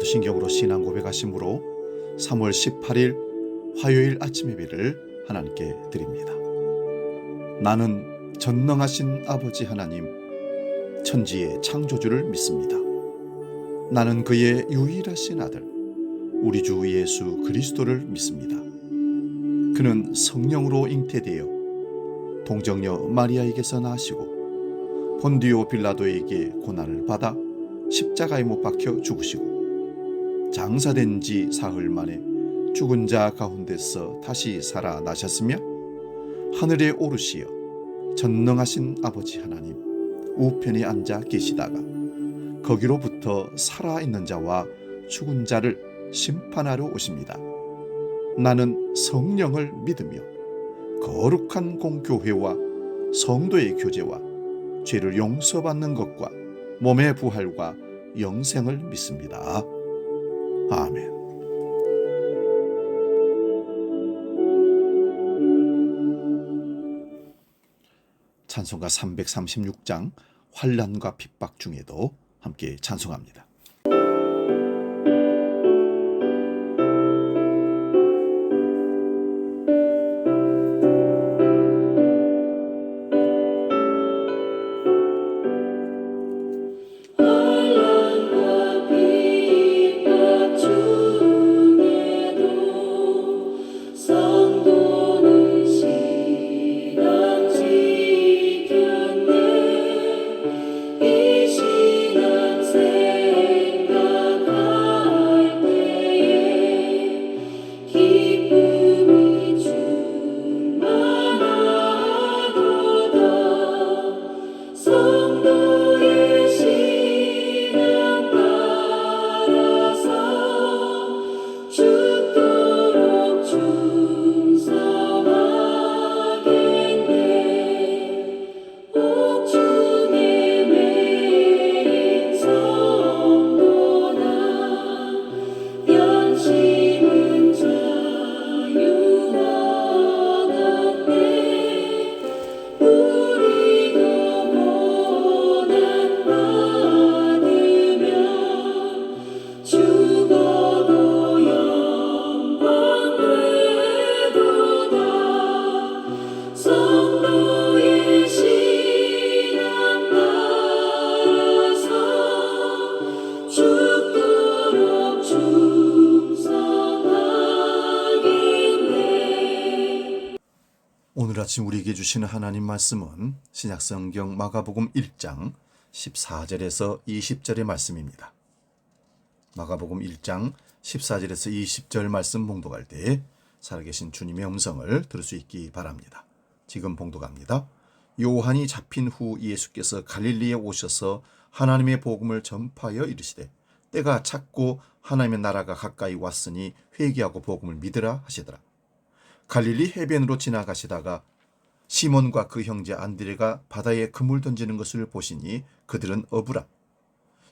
사도신경으로 신앙 고백하심으로 3월 18일 화요일 아침 예배를 하나님께 드립니다. 나는 전능하신 아버지 하나님, 천지의 창조주를 믿습니다. 나는 그의 유일하신 아들, 우리 주 예수 그리스도를 믿습니다. 그는 성령으로 잉태되어 동정녀 마리아에게서 나시고 본디오 빌라도에게 고난을 받아 십자가에 못 박혀 죽으시고 장사된 지 사흘 만에 죽은 자 가운데서 다시 살아나셨으며 하늘에 오르시어 전능하신 아버지 하나님 우편에 앉아 계시다가 거기로부터 살아있는 자와 죽은 자를 심판하러 오십니다. 나는 성령을 믿으며 거룩한 공교회와 성도의 교제와 죄를 용서받는 것과 몸의 부활과 영생을 믿습니다. 아멘. 찬송가 336장 환난과 핍박 중에도 함께 찬송합니다. 오늘 아침 우리에게 주시는 하나님 말씀은 신약성경 마가복음 1장 14절에서 20절의 말씀입니다. 마가복음 1장 14절에서 20절 말씀 봉독할 때 살아계신 주님의 음성을 들을 수 있기 바랍니다. 지금 봉독합니다. 요한이 잡힌 후 예수께서 갈릴리에 오셔서 하나님의 복음을 전파하여 이르시되 때가 찼고 하나님의 나라가 가까이 왔으니 회개하고 복음을 믿으라 하시더라. 갈릴리 해변으로 지나가시다가 시몬과 그 형제 안드레가 바다에 그물 던지는 것을 보시니 그들은 어부라.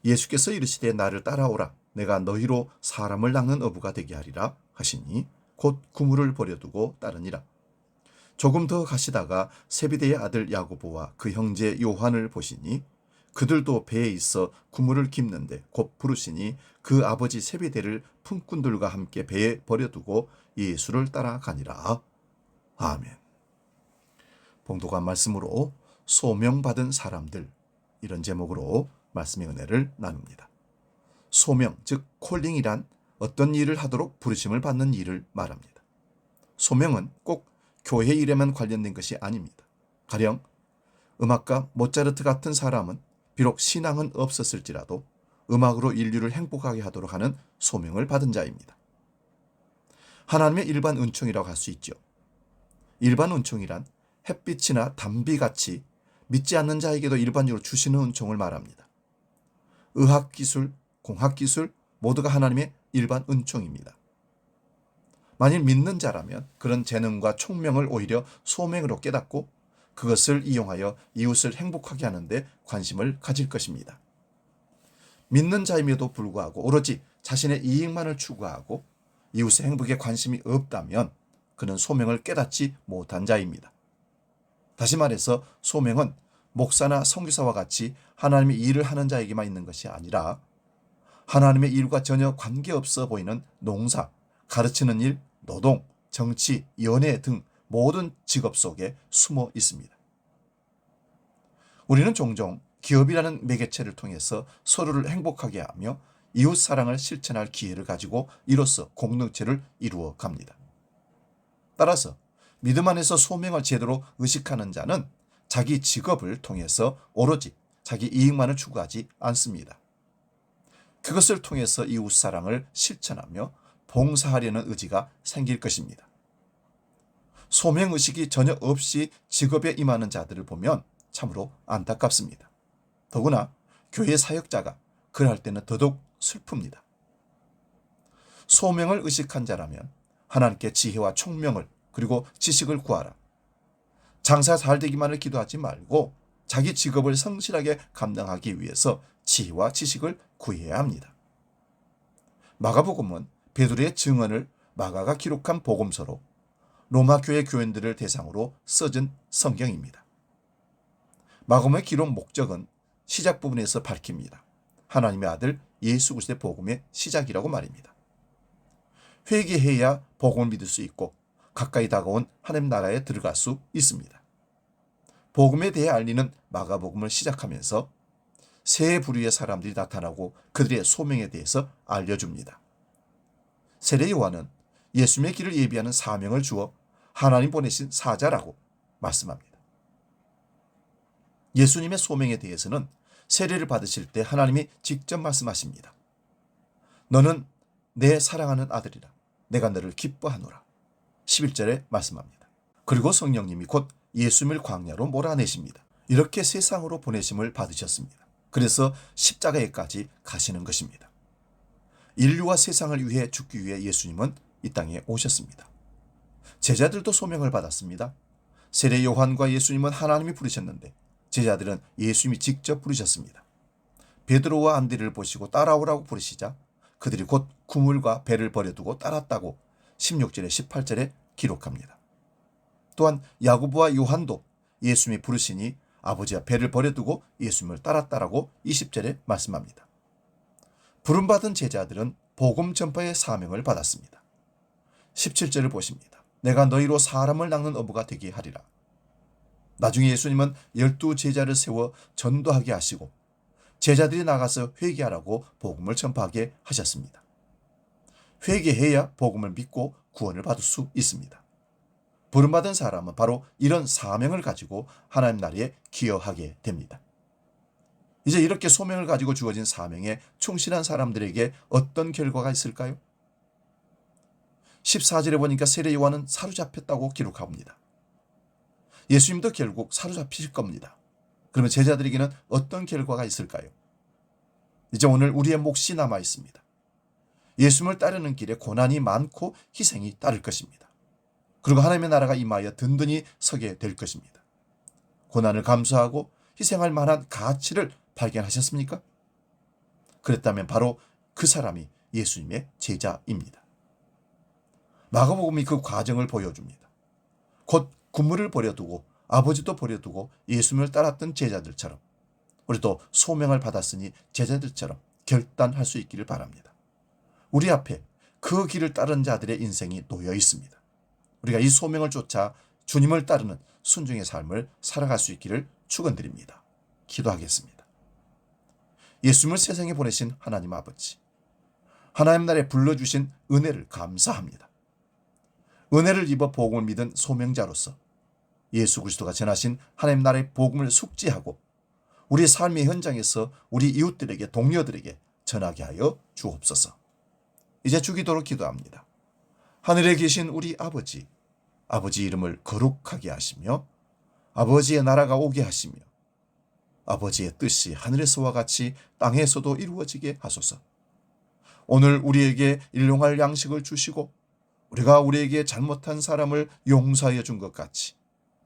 예수께서 이르시되 나를 따라오라. 내가 너희로 사람을 낚는 어부가 되게 하리라 하시니 곧 그물을 버려두고 따르니라. 조금 더 가시다가 세베대의 아들 야고보와 그 형제 요한을 보시니 그들도 배에 있어 그물을 깁는데 곧 부르시니 그 아버지 세베대를 품꾼들과 함께 배에 버려두고 예수를 따라가니라. 아멘. 봉독한 말씀으로 소명받은 사람들, 이런 제목으로 말씀의 은혜를 나눕니다. 소명, 즉 콜링이란 어떤 일을 하도록 부르심을 받는 일을 말합니다. 소명은 꼭 교회 일에만 관련된 것이 아닙니다. 가령 음악가 모차르트 같은 사람은 비록 신앙은 없었을지라도 음악으로 인류를 행복하게 하도록 하는 소명을 받은 자입니다. 하나님의 일반 은총이라고 할 수 있죠. 일반 은총이란 햇빛이나 담비같이 믿지 않는 자에게도 일반적으로 주시는 은총을 말합니다. 의학기술, 공학기술 모두가 하나님의 일반 은총입니다. 만일 믿는 자라면 그런 재능과 총명을 오히려 소명으로 깨닫고 그것을 이용하여 이웃을 행복하게 하는데 관심을 가질 것입니다. 믿는 자임에도 불구하고 오로지 자신의 이익만을 추구하고 이웃의 행복에 관심이 없다면 그는 소명을 깨닫지 못한 자입니다. 다시 말해서 소명은 목사나 선교사와 같이 하나님의 일을 하는 자에게만 있는 것이 아니라 하나님의 일과 전혀 관계없어 보이는 농사, 가르치는 일, 노동, 정치, 연애 등 모든 직업 속에 숨어 있습니다. 우리는 종종 기업이라는 매개체를 통해서 서로를 행복하게 하며 이웃 사랑을 실천할 기회를 가지고 이로써 공동체를 이루어 갑니다. 따라서 믿음 안에서 소명을 제대로 의식하는 자는 자기 직업을 통해서 오로지 자기 이익만을 추구하지 않습니다. 그것을 통해서 이웃 사랑을 실천하며 봉사하려는 의지가 생길 것입니다. 소명의식이 전혀 없이 직업에 임하는 자들을 보면 참으로 안타깝습니다. 더구나 교회 사역자가 그럴 때는 더더욱 슬픕니다. 소명을 의식한 자라면 하나님께 지혜와 총명을 그리고 지식을 구하라. 장사 잘 되기만을 기도하지 말고 자기 직업을 성실하게 감당하기 위해서 지혜와 지식을 구해야 합니다. 마가복음은 베드로의 증언을 마가가 기록한 복음서로 로마 교회 교인들을 대상으로 써진 성경입니다. 마가복음의 기록 목적은 시작 부분에서 밝힙니다. 하나님의 아들 예수 그리스도의 복음의 시작이라고 말입니다. 회개해야 복음을 믿을 수 있고 가까이 다가온 하나님 나라에 들어갈 수 있습니다. 복음에 대해 알리는 마가복음을 시작하면서 세 부류의 사람들이 나타나고 그들의 소명에 대해서 알려줍니다. 세례 요한은 예수님의 길을 예비하는 사명을 주어 하나님 보내신 사자라고 말씀합니다. 예수님의 소명에 대해서는 세례를 받으실 때 하나님이 직접 말씀하십니다. 너는 내 사랑하는 아들이라. 내가 너를 기뻐하노라. 11절에 말씀합니다. 그리고 성령님이 곧 예수님을 광야로 몰아내십니다. 이렇게 세상으로 보내심을 받으셨습니다. 그래서 십자가에까지 가시는 것입니다. 인류와 세상을 위해 죽기 위해 예수님은 이 땅에 오셨습니다. 제자들도 소명을 받았습니다. 세례 요한과 예수님은 하나님이 부르셨는데 제자들은 예수님이 직접 부르셨습니다. 베드로와 안드레를 보시고 따라오라고 부르시자 그들이 곧 그물과 배를 버려두고 따랐다고 16절에 18절에 기록합니다. 또한 야고보와 요한도 예수님이 부르시니 아버지와 배를 버려두고 예수님을 따랐다라고 20절에 말씀합니다. 부름받은 제자들은 복음 전파의 사명을 받았습니다. 17절을 보십니다. 내가 너희로 사람을 낚는 어부가 되게 하리라. 나중에 예수님은 12 제자를 세워 전도하게 하시고 제자들이 나가서 회개하라고 복음을 전파하게 하셨습니다. 회개해야 복음을 믿고 구원을 받을 수 있습니다. 부름받은 사람은 바로 이런 사명을 가지고 하나님 나라에 기여하게 됩니다. 이제 이렇게 소명을 가지고 주어진 사명에 충실한 사람들에게 어떤 결과가 있을까요? 14절에 보니까 세례 요한은 사로잡혔다고 기록합니다. 예수님도 결국 사로잡히실 겁니다. 그러면 제자들에게는 어떤 결과가 있을까요? 이제 오늘 우리의 몫이 남아 있습니다. 예수님을 따르는 길에 고난이 많고 희생이 따를 것입니다. 그리고 하나님의 나라가 임하여 든든히 서게 될 것입니다. 고난을 감수하고 희생할 만한 가치를 발견하셨습니까? 그랬다면 바로 그 사람이 예수님의 제자입니다. 마가복음이 그 과정을 보여줍니다. 곧 그물을 버려두고 아버지도 버려두고 예수님을 따랐던 제자들처럼 우리도 소명을 받았으니 제자들처럼 결단할 수 있기를 바랍니다. 우리 앞에 그 길을 따른 자들의 인생이 놓여 있습니다. 우리가 이 소명을 쫓아 주님을 따르는 순종의 삶을 살아갈 수 있기를 축원드립니다. 기도하겠습니다. 예수님을 세상에 보내신 하나님 아버지, 하나님 나라에 불러주신 은혜를 감사합니다. 은혜를 입어 복음을 믿은 소명자로서 예수 그리스도가 전하신 하나님 나라의 복음을 숙지하고 우리 삶의 현장에서 우리 이웃들에게 동료들에게 전하게 하여 주옵소서. 이제 주기도로 기도합니다. 하늘에 계신 우리 아버지, 아버지 이름을 거룩하게 하시며 아버지의 나라가 오게 하시며 아버지의 뜻이 하늘에서와 같이 땅에서도 이루어지게 하소서. 오늘 우리에게 일용할 양식을 주시고 우리가 우리에게 잘못한 사람을 용서하여 준 것 같이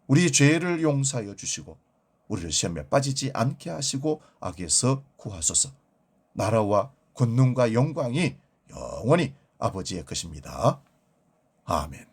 우리 죄를 용서하여 주시고 우리를 시험에 빠지지 않게 하시고 악에서 구하소서. 나라와 권능과 영광이 영원히 아버지의 것입니다. 아멘.